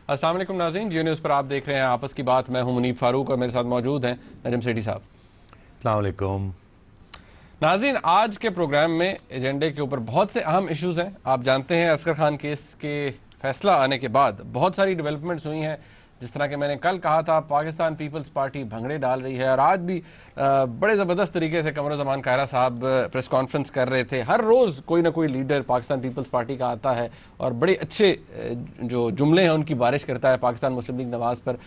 अस्सलाम वालेकुम नाज़रीन, जियो न्यूज़ पर आप देख रहे हैं आपस की बात। मैं हूं मुनीब फारूक और मेरे साथ मौजूद हैं नजम सेठी साहब। अस्सलाम वालेकुम नाज़रीन, आज के प्रोग्राम में एजेंडे के ऊपर बहुत से अहम इश्यूज हैं। आप जानते हैं असगर खान केस के फैसला आने के बाद बहुत सारी डेवलपमेंट्स हुई हैं। जिस तरह के मैंने कल कहा था, पाकिस्तान पीपल्स पार्टी भंगड़े डाल रही है और आज भी बड़े ज़बरदस्त तरीके से कमरुज़्ज़मान कायरा साहब प्रेस कॉन्फ्रेंस कर रहे थे। हर रोज़ कोई ना कोई लीडर पाकिस्तान पीपल्स पार्टी का आता है और बड़े अच्छे जो जुमले हैं उनकी बारिश करता है पाकिस्तान मुस्लिम लीग नवाज़ पर।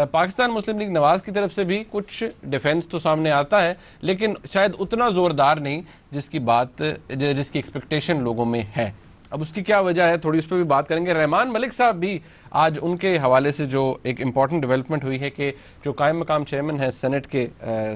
पाकिस्तान मुस्लिम लीग नवाज़ की तरफ से भी कुछ डिफेंस तो सामने आता है, लेकिन शायद उतना ज़ोरदार नहीं जिसकी एक्सपेक्टेशन लोगों में है। अब उसकी क्या वजह है, थोड़ी उस पर भी बात करेंगे। रहमान मलिक साहब भी आज उनके हवाले से जो एक इम्पॉर्टेंट डेवलपमेंट हुई है कि जो कायम मकाम चेयरमैन है सेनेट के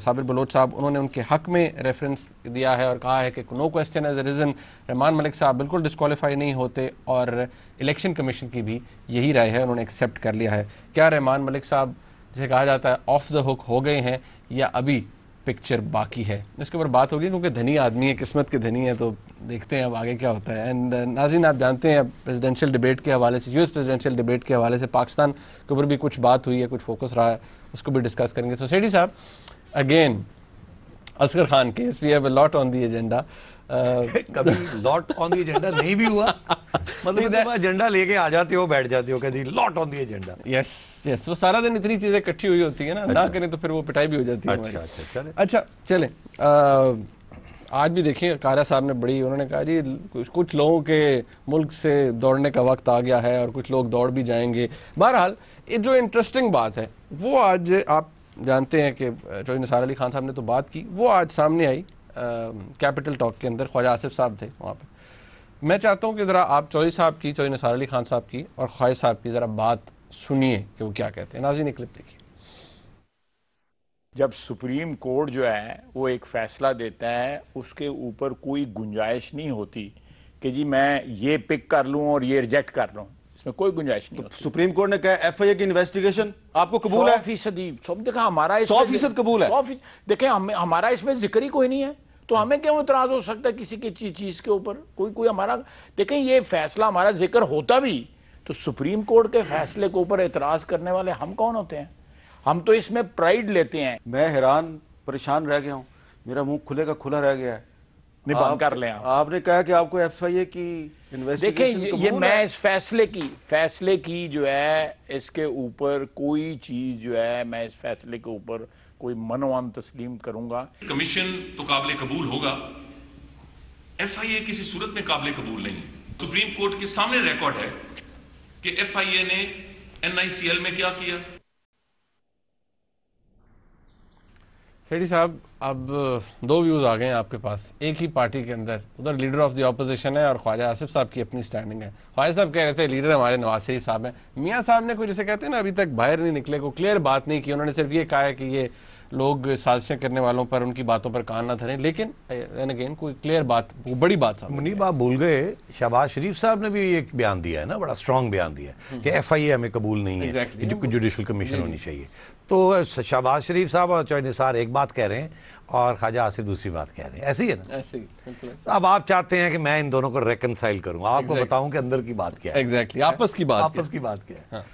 साबिर बलोच साहब, उन्होंने उनके हक में रेफरेंस दिया है और कहा है कि no question as a reason Rehman Malik साहब बिल्कुल डिस्क्वालीफाई नहीं होते और इलेक्शन कमीशन की भी यही राय है, उन्होंने एक्सेप्ट कर लिया है। क्या रहमान मलिक साहब जिसे कहा जाता है ऑफ द हुक हो गए हैं या अभी पिक्चर बाकी है? इसके ऊपर बात होगी क्योंकि धनी आदमी है, किस्मत के धनी है, तो देखते हैं अब आगे क्या होता है। एंड नाज़रीन, आप जानते हैं प्रेसिडेंशियल डिबेट के हवाले से, यूएस प्रेसिडेंशियल डिबेट के हवाले से पाकिस्तान के ऊपर भी कुछ बात हुई है, कुछ फोकस रहा है, उसको भी डिस्कस करेंगे। तो सेठी साहब, again Asghar Khan case, we have a lot on the agenda. कभी लॉट ऑन द एजेंडा नहीं भी हुआ, मतलब तुम एजेंडा लेके आ जाते हो, बैठ जाते हो, कहती lot on the agenda. Yes yes, वो सारा दिन इतनी चीजें इकट्ठी हुई होती है ना, ना करें तो फिर वो पिटाई भी हो जाती है। अच्छा चले, आज भी देखिए कायरा साहब ने बड़ी, उन्होंने कहा जी कुछ लोगों के मुल्क से दौड़ने का वक्त आ गया है और कुछ लोग दौड़ भी जाएंगे। बहरहाल ये जो इंटरेस्टिंग बात है वो आज आप जानते हैं कि चौधरी निसार अली खान साहब ने तो बात की, वो आज सामने आई कैपिटल टॉक के अंदर। ख्वाजा आसिफ साहब थे वहाँ पर। मैं चाहता हूँ कि ज़रा आप चौधरी साहब की, चौधरी निसार अली खान साहब की और ख्वाजा साहब की ज़रा बात सुनिए कि वो क्या कहते हैं। नाज़रीन, क्लिप देखिए। जब सुप्रीम कोर्ट जो है वो एक फैसला देता है, उसके ऊपर कोई गुंजाइश नहीं होती कि जी मैं ये पिक कर लूं और ये रिजेक्ट कर लूं, इसमें कोई गुंजाइश नहीं होती। सुप्रीम कोर्ट ने कहा एफआईए की इन्वेस्टिगेशन आपको कबूल है? 100% सब देखा हमारा 100% कबूल है। देखें हमारा इसमें जिक्र ही कोई नहीं है, तो हमें क्यों इतराज हो सकता है किसी की चीज के ऊपर? कोई हमारा, देखें ये फैसला हमारा जिक्र होता भी तो सुप्रीम कोर्ट के फैसले के ऊपर एतराज करने वाले हम कौन होते हैं? हम तो इसमें प्राइड लेते हैं। मैं हैरान परेशान रह गया हूं, मेरा मुंह खुले का खुला रह गया है। नहीं, बंद कर लें आप। आपने कहा कि आपको एफआईए की इन्वेस्टिगेशन देखिए ये मैं इस फैसले की जो है इसके ऊपर कोई चीज जो है, मैं इस फैसले के ऊपर कोई मनोवान तस्लीम करूंगा। कमीशन तो काबिल कबूल होगा, एफआईए किसी सूरत में काबिल कबूल नहीं। सुप्रीम कोर्ट के सामने रिकॉर्ड है कि एफआईए ने एनआईसीएल में क्या किया। सेठी साहब, अब दो व्यूज आ गए हैं आपके पास एक ही पार्टी के अंदर। उधर लीडर ऑफ द ऑपोजिशन है और ख्वाजा आसिफ साहब की अपनी स्टैंडिंग है। ख्वाजा साहब कह रहे थे लीडर हमारे नवाज शरीफ साहब हैं। मियां साहब ने कोई जैसे कहते हैं ना अभी तक बाहर नहीं निकले, को क्लियर बात नहीं की। उन्होंने सिर्फ ये कहा है कि ये लोग साजिशें करने वालों पर, उनकी बातों पर कान ना धरें, लेकिन अगेन कोई क्लियर बात, बड़ी बात। मुनीब आप भूल गए, शहबाज शरीफ साहब ने भी एक बयान दिया है ना, बड़ा स्ट्रांग बयान दिया है कि एफआईए हमें कबूल नहीं है, जुडिशल कमीशन होनी चाहिए। तो शहबाज शरीफ साहब और चौधरी निसार एक बात कह रहे हैं और ख्वाजा आसिफ दूसरी बात कह रहे हैं, ऐसे ही है ना? ऐसे ही। अब आप चाहते हैं कि मैं इन दोनों को रेकनसाइल करूं, आपको बताऊं कि अंदर की बात क्या है। एग्जैक्टली, आपस की बात क्या है।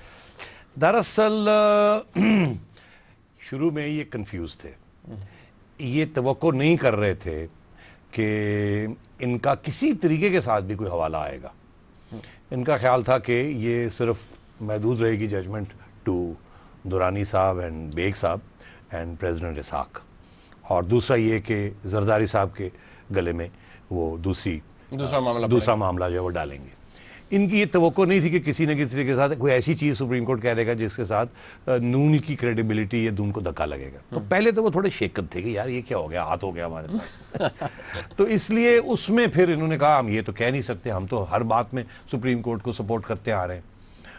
दरअसल शुरू में ये कंफ्यूज थे, ये तवक्को नहीं कर रहे थे कि इनका किसी तरीके के साथ भी कोई हवाला आएगा। इनका ख्याल था कि ये सिर्फ महदूद रहेगी जजमेंट टू दुरानी साहब एंड बेग साहब एंड प्रेसिडेंट इसाक, और दूसरा ये कि जरदारी साहब के गले में वो दूसरा मामला जो है वो डालेंगे। इनकी ये तवक्को नहीं थी कि किसी न किसी के साथ कोई ऐसी चीज सुप्रीम कोर्ट कह देगा जिसके साथ नून की क्रेडिबिलिटी या दून को धक्का लगेगा। तो पहले तो वो थोड़े शेकत थे कि यार ये क्या हो गया, हाथ हो गया हमारे साथ। तो इसलिए उसमें फिर इन्होंने कहा हम ये तो कह नहीं सकते, हम तो हर बात में सुप्रीम कोर्ट को सपोर्ट करते आ रहे हैं।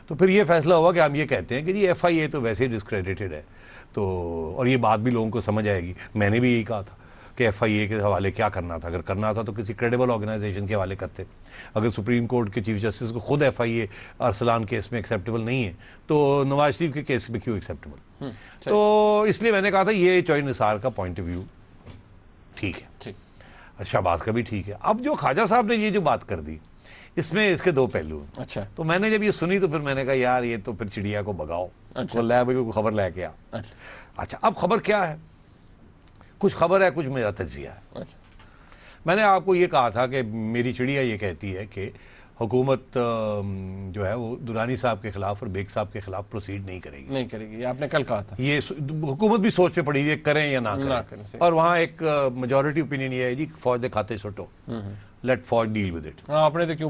तो फिर ये फैसला हुआ कि हम ये कहते हैं कि जी एफआईए तो वैसे ही डिस्क्रेडिटेड है, तो और ये बात भी लोगों को समझ आएगी। मैंने भी यही कहा था कि एफआईए के हवाले क्या करना था, अगर करना था तो किसी क्रेडिबल ऑर्गेनाइजेशन के हवाले करते। अगर सुप्रीम कोर्ट के चीफ जस्टिस को खुद एफआईए अरसलान केस में एक्सेप्टेबल नहीं है तो नवाज शरीफ के केस में क्यों एक्सेप्टेबल? तो इसलिए मैंने कहा था ये चौधरी निसार का पॉइंट ऑफ व्यू ठीक है, शहबाज का भी ठीक है। अब जो ख्वाजा साहब ने ये जो बात कर दी, اس میں اس کے دو پہلو ہیں. اچھا تو میں نے جب یہ سنی تو پھر میں نے کہا یار یہ تو پھر چڑیا کو بگاؤ, لے بھائی کوئی خبر لے کے آ. اچھا اب خبر کیا ہے؟ کچھ خبر ہے, کچھ میرا تجزیہ ہے. میں نے آپ کو یہ کہا تھا کہ میری چڑیا یہ کہتی ہے کہ حکومت جو ہے وہ درانی صاحب کے خلاف اور بیگ صاحب کے خلاف پروسیڈ نہیں کرے گی. یہ آپ نے کل کہا تھا. یہ حکومت بھی سوچ پہ پڑی ہوئی ہے کریں یا نہ کریں. اور وہاں ایک میجورٹی اوپینین یہ ہے جی فوج دے کھاتے سٹو, لیٹ فوج ڈیل ود اٹ. اپنے تو کیوں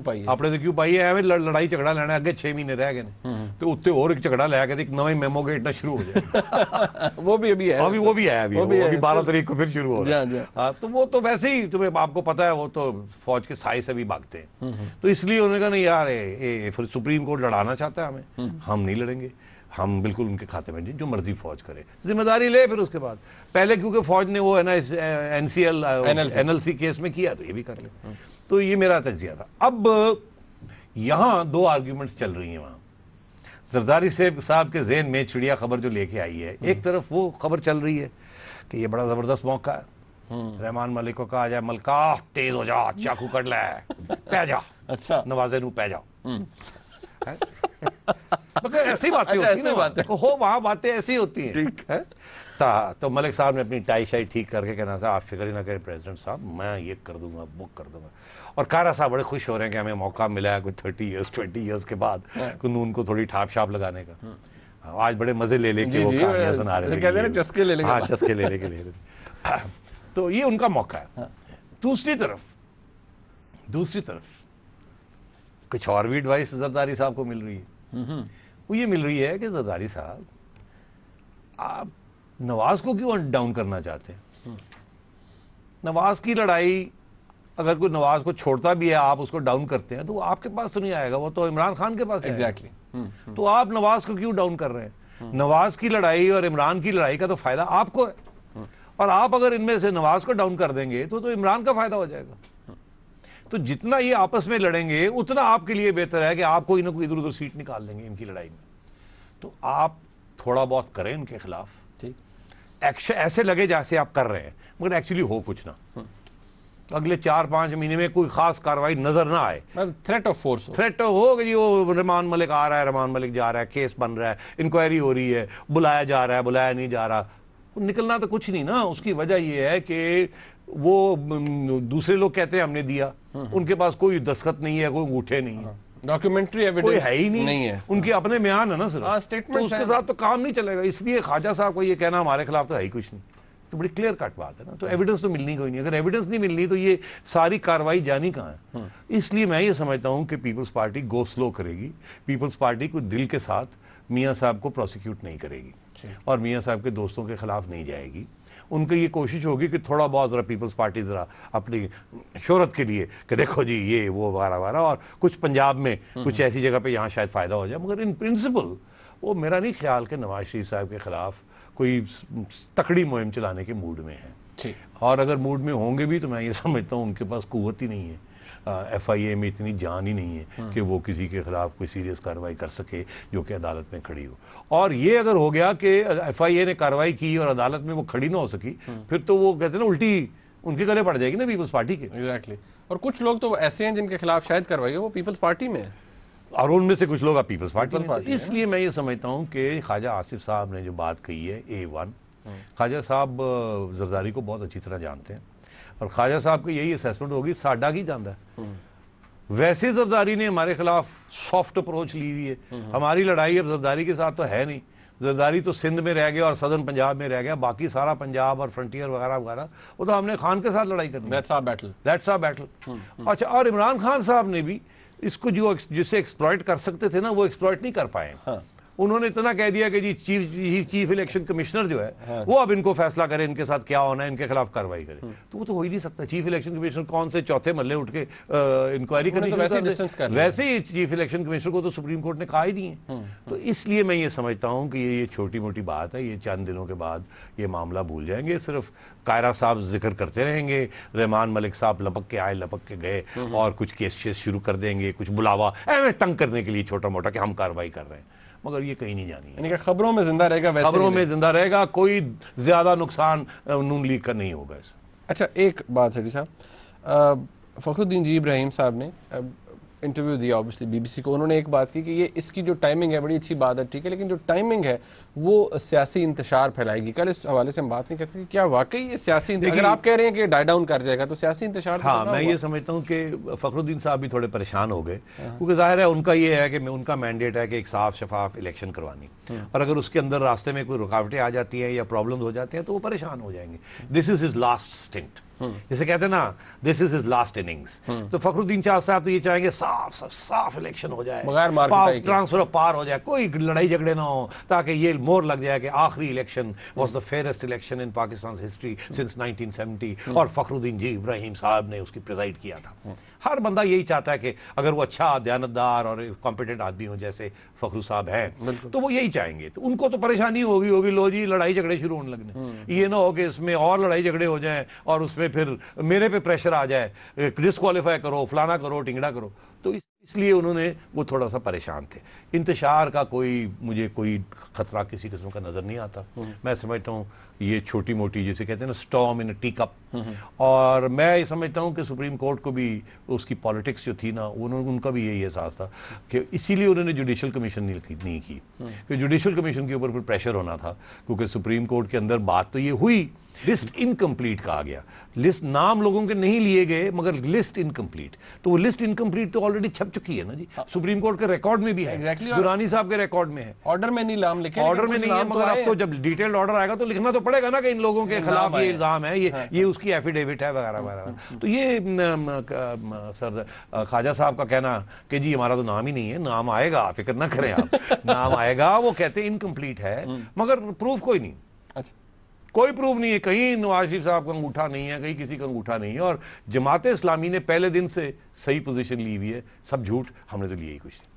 پائی ہے ایویں لڑائی جھگڑا لینا, اگے 6 مہینے رہ گئے تو اتنے اور ایک جھگڑا لے کے ایک نویں میمو گیٹنا شروع ہو جائے. وہ بھی ابھی ہے, وہ بھی ہے, ابھی 12 تاریخ کو پھر شروع ہو رہا ہے. ہاں تو وہ تو ویسے ہی تمہیں آپ کو پتا ہے وہ تو فوج کے سائے سے بھی بھاگتے ہیں. تو اس لیے انہوں نے کہا نہیں یار پھر سپریم کورٹ لڑانا چاہتا ہے ہمیں, ہم نہیں لڑیں گے, ہم بالکل ان کے کھاتے میں جو مرضی فوج کرے ذمہ داری لے. پھر اس کے بعد پہلے کیونکہ فوج نے وہ ہے نا NLC کیس میں کیا تو یہ بھی کر لے. تو یہ میرا تجزیہ تھا. اب یہاں دو آرگیومنٹس چل رہی ہیں وہاں. زرداری صاحب کے ذہن میں چڑیا خبر جو لے کے آئی ہے, ایک طرف وہ خبر چل رہی ہے کہ یہ بڑا زبردست موقع ہے, رحمان ملک کو کہا جائے ملکہ تیز ہو جا, چاقو کٹ لے, پہ جا. اچھا نوازے نو پہ جاؤ. ایسی باتیں ہوتی ہیں ہو وہاں, باتیں ایسی ہوتی ہیں. تو ملک صاحب نے اپنی ٹائی شائی ٹھیک کر کے کہنا تھا آپ فکر ہی نہ کریں پریزیڈنٹ صاحب, میں یہ کر دوں گا, بک کر دوں گا. اور کارا صاحب بڑے خوش ہو رہے ہیں کہ ہمیں موقع ملا ہے کوئی 30 20 ایئرس کے بعد قانون کو تھوڑی ٹھاپ چھاپ لگانے کا. آج بڑے مزے لے لے کے وہ کہانیاں سنا رہے ہیں, چسکے لے لے کے لے. تو یہ ان کا موقع ہے. دوسری طرف کچھ اور بھی ایڈوائس زرداری صاحب کو مل رہی ہے. وہ یہ مل رہی ہے کہ زرداری صاحب آپ نواز کو کیوں ڈاؤن کرنا چاہتے ہیں؟ نواز کی لڑائی اگر کوئی نواز کو چھوڑتا بھی ہے آپ اس کو ڈاؤن کرتے ہیں تو وہ آپ کے پاس تو نہیں آئے گا, وہ تو عمران خان کے پاس. ایگزیکٹلی. تو آپ نواز کو کیوں ڈاؤن کر رہے ہیں؟ نواز کی لڑائی اور عمران کی لڑائی کا تو فائدہ آپ کو ہے, اور آپ اگر ان میں سے نواز کو ڈاؤن کر دیں گے تو عمران کا فائدہ ہو جائے گا. تو جتنا یہ آپس میں لڑیں گے اتنا آپ کے لیے بہتر ہے کہ آپ کوئی نہ کوئی ادھر ادھر سیٹ نکال دیں گے ان کی لڑائی میں. تو آپ تھوڑا بہت کریں ان کے خلاف, ایکشن ایسے لگے جیسے آپ کر رہے ہیں مگر ایکچولی ہو کچھ نہ. اگلے 4-5 مہینے میں کوئی خاص کاروائی نظر نہ آئے. تھریٹ آف فورس تھریٹ ہو کہ جی وہ رحمان ملک آ رہا ہے, رحمان ملک جا رہا ہے, کیس بن رہا ہے, انکوائری ہو رہی ہے, بلایا جا رہا ہے, بلایا نہیں جا رہا. نکلنا تو کچھ نہیں نا. اس کی وجہ یہ ہے کہ وہ دوسرے لوگ کہتے ہیں ہم نے دیا, ان کے پاس کوئی دستخط نہیں ہے, کوئی انگوٹھے نہیں ہے, ڈاکیومنٹری ایویڈنس کوئی ہے ہی نہیں ہے. ان کے اپنے بیان ہے نا سر, تو اس کے ساتھ تو کام نہیں چلے گا. اس لیے خواجہ صاحب کو یہ کہنا ہمارے خلاف تو ہے ہی کچھ نہیں, تو بڑی کلیئر کٹ بات ہے نا. تو ایویڈنس تو ملنی کوئی نہیں. اگر ایویڈنس نہیں ملنی تو یہ ساری کاروائی جانی کہاں ہے؟ اس لیے میں یہ سمجھتا ہوں کہ پیپلز پارٹی گو سلو کرے گی. پیپلز پارٹی کو دل کے ساتھ میاں صاحب کو پروسیکیوٹ نہیں کرے گی اور میاں صاحب کے دوستوں کے خلاف نہیں جائے گی. ان کی یہ کوشش ہوگی کہ تھوڑا بہت ذرا پیپلز پارٹی ذرا اپنی شہرت کے لیے کہ دیکھو جی یہ وہ وغیرہ اور کچھ پنجاب میں کچھ ایسی جگہ پہ یہاں شاید فائدہ ہو جائے. مگر ان پرنسپل وہ میرا نہیں خیال کہ نواز شریف صاحب کے خلاف کوئی تکڑی مہم چلانے کے موڈ میں ہیں. اور اگر موڈ میں ہوں گے بھی تو میں یہ سمجھتا ہوں ان کے پاس قوت ہی نہیں ہے, FIA میں اتنی جان ہی نہیں ہے کہ وہ کسی کے خلاف کوئی سیریس کارروائی کر سکے جو کہ عدالت میں کھڑی ہو. اور یہ اگر ہو گیا کہ FIA نے کارروائی کی اور عدالت میں وہ کھڑی نہ ہو سکی پھر تو وہ کہتے ہیں نا الٹی ان کے گلے پڑ جائے گی نا پیپلز پارٹی کے. ایگزیکٹلی. اور کچھ لوگ تو ایسے ہیں جن کے خلاف شاید کارروائی ہو وہ پیپلز پارٹی میں ہیں, اور ان میں سے کچھ لوگ آپ پیپلز پارٹی میں. اس لیے میں یہ سمجھتا ہوں کہ خواجہ آصف صاحب نے جو بات کہی ہے A1, خواجہ صاحب زرداری کو بہت اچھی طرح جانتے ہیں اور خواجہ صاحب کی یہی اسیسمنٹ ہوگی ساڈا کی جانتا ہے. ویسے زرداری نے ہمارے خلاف سافٹ اپروچ لی ہوئی ہے. ہماری لڑائی اب زرداری کے ساتھ تو ہے نہیں. زرداری تو سندھ میں رہ گیا اور سدرن پنجاب میں رہ گیا, باقی سارا پنجاب اور فرنٹیئر وغیرہ وغیرہ وہ تو ہم نے خان کے ساتھ لڑائی کرنی. That's our battle. That's our battle. اچھا, اور عمران خان صاحب نے بھی اس کو جسے ایکسپلائٹ کر سکتے تھے نا وہ ایکسپلائٹ نہیں کر پائے. انہوں نے اتنا کہہ دیا کہ جی چیف الیکشن کمشنر جو ہے وہ اب ان کو فیصلہ کرے ان کے ساتھ کیا ہونا ہے, ان کے خلاف کارروائی کرے. تو وہ تو ہو ہی نہیں سکتا. چیف الیکشن کمشنر کون سے چوتھے محلے اٹھ کے انکوائری کرنی, ویسے ہی چیف الیکشن کمشنر کو تو سپریم کورٹ نے کہا ہی نہیں ہے. تو اس لیے میں یہ سمجھتا ہوں کہ یہ چھوٹی موٹی بات ہے, یہ چند دنوں کے بعد یہ معاملہ بھول جائیں گے. صرف کائرہ صاحب ذکر کرتے رہیں گے, رحمان ملک صاحب لپک کے آئے لپک کے گئے اور کچھ کیس شروع کر دیں گے, کچھ بلاوا تنگ کرنے کے لیے چھوٹا موٹا کہ ہم کارروائی کر رہے ہیں, مگر یہ کہیں نہیں جانی. یعنی کہ خبروں میں زندہ رہے گا, خبروں میں زندہ رہے گا, کوئی زیادہ نقصان نون لیگ کا نہیں ہوگا اس. اچھا ایک بات سیٹھی صاحب, فخر الدین جی ابراہیم صاحب نے इंटरव्यू दिया ऑब्वियसली बीबीसी को, उन्होंने एक बात की कि ये इसकी जो टाइमिंग है बड़ी अच्छी बात है, ठीक है, लेकिन जो टाइमिंग है वो सियासी इंतशार फैलाएगी। कल इस हवाले से हम बात नहीं कर सकते क्या वाकई ये सियासी अगर आप कह रहे हैं कि डाई डाउन कर जाएगा तो सियासी इंतशार। हाँ, मैं ये समझता हूँ कि फखरुद्दीन साहब भी थोड़े परेशान हो गए, क्योंकि जाहिर है उनका ये है कि उनका मैंडेट है कि एक साफ शफाफ इलेक्शन करवानी, और अगर उसके अंदर रास्ते में कोई रुकावटें आ जाती हैं या प्रॉब्लम्स हो जाते हैं तो वो परेशान हो जाएंगे। This is his last stint, जिसे कहते हैं ना, this is his last innings. तो फखरुद्दीन साहब तो ये चाहेंगे साफ इलेक्शन हो जाए, ट्रांसफर ऑफ पावर हो जाए, कोई लड़ाई झगड़े ना हो, ताकि ये मोहर लग जाए कि आखिरी election was the fairest election in Pakistan history since 1970, और फखरुद्दीन जी इब्राहिम साहब ने उसकी प्रिजाइड किया था। हर बंदा यही चाहता है कि अगर वो अच्छा दयानतदार और कॉम्पिटेंट आदमी हो जैसे फखरू साहब हैं, तो वो यही चाहेंगे। तो उनको तो परेशानी होगी लो जी लड़ाई झगड़े शुरू होने लगने, ये ना हो कि इसमें और लड़ाई झगड़े हो जाएं और उसमें फिर मेरे पे प्रेशर आ जाए, डिस्क्वालीफाई करो, फलाना करो, टिंगड़ा करो। तो इसलिए उन्होंने वो थोड़ा सा परेशान थे। इंतशार का मुझे कोई खतरा किसी किस्म का नजर नहीं आता। मैं समझता हूँ ये छोटी मोटी, जिसे कहते हैं ना, स्टॉर्म इन अ टी कप। और मैं ये समझता हूँ कि सुप्रीम कोर्ट को भी उसकी पॉलिटिक्स जो थी ना, उनका भी यही एहसास था कि इसीलिए उन्होंने जुडिशल कमीशन नहीं की, कि जुडिशल कमीशन के ऊपर प्रेशर होना था, क्योंकि सुप्रीम कोर्ट के अंदर बात तो ये हुई, लिस्ट इनकम्प्लीट कहा गया, लिस्ट नाम लोगों के नहीं लिए गए मगर लिस्ट इनकम्प्लीट। तो वो लिस्ट इनकम्प्लीट तो ऑलरेडी छप चुकी है ना जी, सुप्रीम कोर्ट के रिकॉर्ड में भी है, दुरानी साहब के रिकॉर्ड में है। ऑर्डर में नहीं नाम लिखे, ऑर्डर में नहीं है, मगर अब तो जब डिटेल्ड ऑर्डर आएगा तो लिखना तो पड़ेगा ना कि इन लोगों के खिलाफ ये इल्जाम है, ये उसकी एफिडेविट है वगैरह वगैरह। तो ये सर ख्वाजा साहब का कहना कि जी हमारा तो नाम ही नहीं है, नाम आएगा, फिक्र ना करें आप, नाम आएगा। वो कहते हैं इनकम्प्लीट है मगर प्रूफ कोई नहीं। अच्छा, कोई प्रूफ नहीं है, कहीं नवाज शरीफ साहब का अंगूठा नहीं है, कहीं किसी का अंगूठा नहीं है। और जमाते इस्लामी ने पहले दिन से सही पोजीशन ली हुई है, सब झूठ, हमने तो लिया ही कुछ नहीं।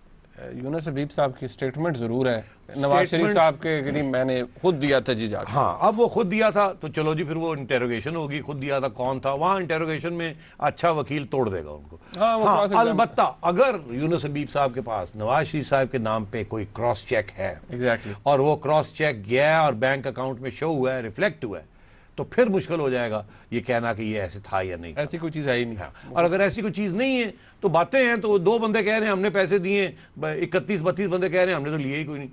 यूनुस हबीब साहब की स्टेटमेंट जरूर है, नवाज शरीफ साहब के मैंने खुद दिया था जी जाके। हाँ, अब वो खुद दिया था तो चलो जी, फिर वो इंटेरोगेशन होगी, खुद दिया था कौन था, वहां इंटेरोगेशन में अच्छा वकील तोड़ देगा उनको। हाँ, अलबत्ता अगर यूनुस हबीब साहब के पास नवाज शरीफ साहब के नाम पे कोई क्रॉस चेक है, एग्जैक्टली, और वो क्रॉस चेक गया और बैंक अकाउंट में शो हुआ है, रिफ्लेक्ट हुआ है, तो फिर मुश्किल हो जाएगा ये कहना कि ये ऐसे था या नहीं। ऐसी कोई चीज है ही नहीं। हाँ, और अगर ऐसी कोई चीज नहीं है तो बातें हैं, तो 2 बंदे कह रहे हैं हमने पैसे दिए, 31-32 बंदे कह रहे हैं हमने तो लिए ही कोई नहीं,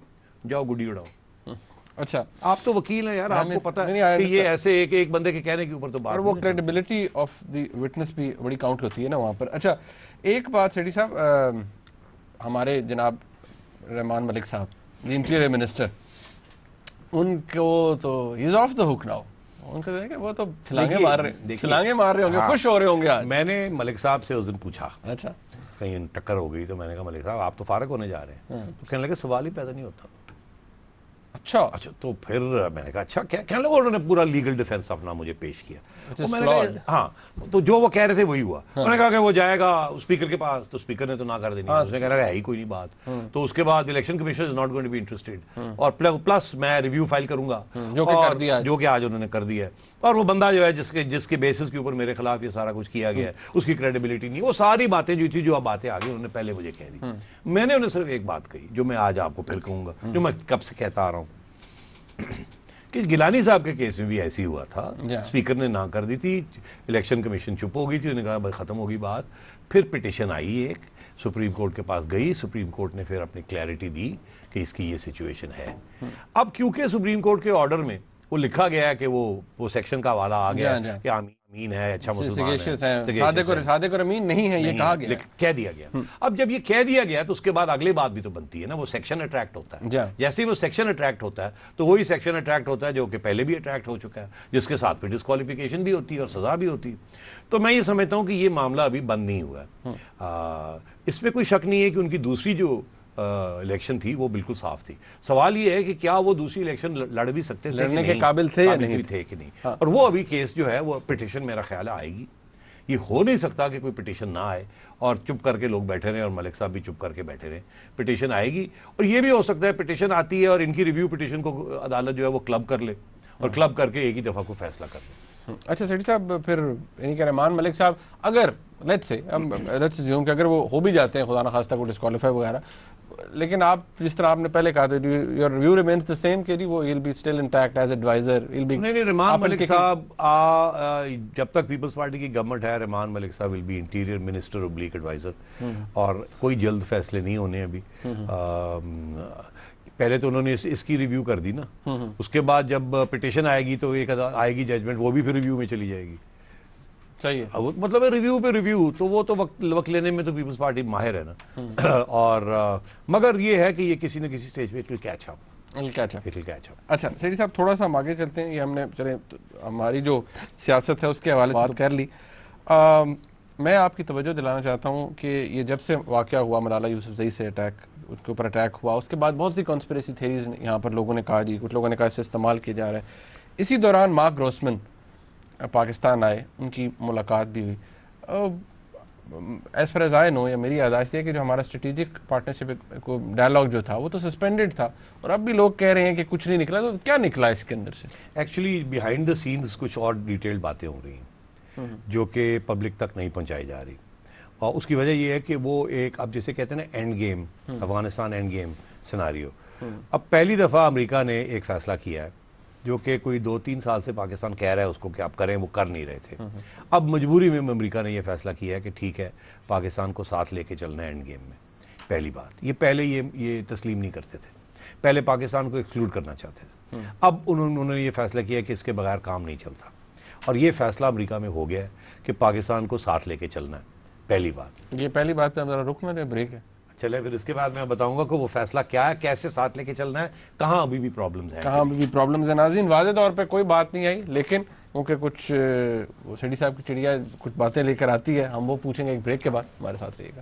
जाओ गुड्डी उड़ाओ। अच्छा, आप तो वकील हैं यार, आपको पता है कि ये ऐसे एक बंदे के कहने के ऊपर तो बात, और वो क्रेडिबिलिटी ऑफ द विटनेस भी बड़ी काउंट होती है ना वहां पर। अच्छा, एक बात सेठी साहब, हमारे जनाब रहमान मलिक साहब इंटीरियर मिनिस्टर, उनको तो is of the hook now, उनको देखें वो तो छलांगे मार रहे होंगे, खुश हो रहे होंगे आज। मैंने मलिक साहब से उस दिन पूछा, अच्छा कहीं टक्कर हो गई, तो मैंने कहा मलिक साहब आप तो फारग होने जा रहे हैं, तो कहने लगे सवाल ही पैदा नहीं होता। अच्छा, तो फिर मैंने कहा अच्छा क्या कहने लगा, उन्होंने पूरा लीगल डिफेंस अपना मुझे पेश किया। तो मैंने कहा हाँ, तो जो वो कह रहे थे वही हुआ। उन्होंने कहा कि वो जाएगा स्पीकर के पास, तो स्पीकर ने तो ना कर देनी, उसने कह रहा है ही कोई नहीं बात। तो उसके बाद election commission is not going to be interested, और प्लस मैं रिव्यू फाइल करूंगा, जो कि आज उन्होंने कर दिया है। और वो बंदा जो है जिसके बेसिस के ऊपर मेरे खिलाफ ये सारा कुछ किया गया है, उसकी क्रेडिबिलिटी नहीं। वो सारी बातें जो थी, जो अब बातें आ गई, उन्होंने पहले मुझे कह दी। मैंने उन्हें सिर्फ एक बात कही जो मैं आज आपको फिर कहूंगा, जो मैं कब से कहता आ रहा हूं कि गिलानी साहब के केस में भी ऐसी हुआ था। स्पीकर ने ना कर दी थी, इलेक्शन कमीशन चुप हो गई थी, उन्होंने कहा भाई खत्म होगी बात। फिर पिटीशन आई, एक सुप्रीम कोर्ट के पास गई, सुप्रीम कोर्ट ने फिर अपनी क्लैरिटी दी कि इसकी ये सिचुएशन है। अब क्योंकि सुप्रीम कोर्ट के ऑर्डर में वो लिखा गया है कि वो सेक्शन का हवाला आ गया कि अमीन है, अच्छा मुसलमान है, सादिक और अमीन नहीं है, ये कहा गया, कह दिया गया। अब जब ये कह दिया गया तो उसके बाद अगली बात भी तो बनती है ना, वो सेक्शन अट्रैक्ट होता है। जैसे ही वो सेक्शन अट्रैक्ट होता है तो वही सेक्शन अट्रैक्ट होता है जो कि पहले भी अट्रैक्ट हो चुका है, जिसके साथ फिर डिस्क्वालिफिकेशन भी होती है और सजा भी होती है। तो मैं ये समझता हूं कि ये मामला अभी बंद नहीं हुआ है। इसमें कोई शक नहीं है कि उनकी दूसरी जो इलेक्शन थी वो बिल्कुल साफ थी। सवाल ये है कि क्या वो दूसरी इलेक्शन लड़ भी सकते थे, लड़ने के काबिल थे या नहीं थे कि नहीं। और वो अभी केस जो है वो पिटीशन मेरा ख्याल है आएगी। ये हो नहीं सकता कि कोई पिटीशन ना आए और चुप करके लोग बैठे रहे और मलिक साहब भी चुप करके बैठे रहे। पिटीशन आएगी, और ये भी हो सकता है पिटीशन आती है और इनकी रिव्यू पिटीशन को अदालत जो है वो क्लब कर ले, और क्लब करके एक ही दफा को फैसला कर ले। अच्छा सेठी साहब, फिर यानी कि रहमान मलिक साहब अगर لیٹس assume کہ اگر وہ ہو بھی جاتے ہیں خدا نخواستہ کو ڈسکوالیفائی وغیرہ، لیکن آپ جس طرح آپ نے پہلے کہا تھا your view remains the same کہ وہ will be still intact as adviser. نہیں رحمان ملک صاحب جب تک پیپلز پارٹی کی گورنمنٹ ہے رحمان ملک صاحب will be interior minister oblique adviser, اور کوئی جلد فیصلے نہیں ہونے ابھی. پہلے تو انہوں نے اس کی ریویو کر دی نا، اس کے بعد جب پٹیشن آئے گی تو ایک آئے گی ججمنٹ، وہ بھی پھر ریویو میں چلی جائے گی. صحیح ہے، مطلب ریویو پہ ریویو، تو وہ تو وقت لینے میں تو پیپلز پارٹی ماہر ہے نا. اور مگر یہ ہے کہ یہ کسی نہ کسی سٹیج پہ کیچ اپ. اچھا سیٹھی صاحب تھوڑا سا ہم آگے چلتے ہیں. یہ ہم نے چلیں ہماری جو سیاست ہے اس کے حوالے سے بات کر لی. میں آپ کی توجہ دلانا چاہتا ہوں کہ یہ جب سے واقعہ ہوا ملالہ یوسفزئی سے اٹیک، اس کے اوپر اٹیک ہوا، اس کے بعد بہت سی کانسپریسی تھیریز یہاں پر لوگوں نے کہا جی، کچھ لوگوں نے کہا اسے استعمال کیا جا رہا ہے. اسی دوران مارک گروسمن پاکستان آئے، ان کی ملاقات بھی ہوئی. ایز فار ایز آئی نو، یا میری یادداشت ہے کہ جو ہمارا اسٹریٹجک پارٹنرشپ ڈائلاگ جو تھا وہ تو سسپینڈڈ تھا، اور اب بھی لوگ کہہ رہے ہیں کہ کچھ نہیں نکلا. تو کیا نکلا اس کے اندر سے؟ ایکچولی بیہائنڈ دا سینز کچھ اور ڈیٹیلڈ باتیں ہو رہی ہیں جو کہ پبلک تک نہیں پہنچائی جا رہی، اور اس کی وجہ یہ ہے کہ وہ ایک اب جسے کہتے ہیں نا and game, Afghanistan and game scenario. اب پہلی دفعہ امریکہ نے ایک فیصلہ کیا ہے جو کہ کوئی 2-3 سال سے پاکستان کہہ رہا ہے اس کو کہ آپ کریں، وہ کر نہیں رہے تھے. اب مجبوری میں امریکہ نے یہ فیصلہ کیا ہے کہ ٹھیک ہے پاکستان کو ساتھ لے کے چلنا ہے اینڈ گیم میں. پہلی بات یہ پہلے یہ تسلیم نہیں کرتے تھے، پہلے پاکستان کو ایکسکلوڈ کرنا چاہتے تھے. اب انہوں نے یہ فیصلہ کیا کہ اس کے بغیر کام نہیں چلتا، اور یہ فیصلہ امریکہ میں ہو گیا ہے کہ پاکستان کو ساتھ لے کے چلنا ہے. پہلی بات یہ پہلی بات پہ ذرا رکنا ہے، بریک ہے. چلے پھر اس کے بعد میں بتاؤں گا کہ وہ فیصلہ کیا ہے، کیسے ساتھ لے کے چلنا ہے، کہاں ابھی بھی پرابلمز ہیں. کہاں ابھی بھی پرابلمز ہیں. ناظرین واضح طور پہ کوئی بات نہیں آئی، لیکن کیونکہ کچھ سیٹھی صاحب کی چڑیا کچھ باتیں لے کر آتی ہے، ہم وہ پوچھیں گے ایک بریک کے بعد. ہمارے ساتھ رہیے گا.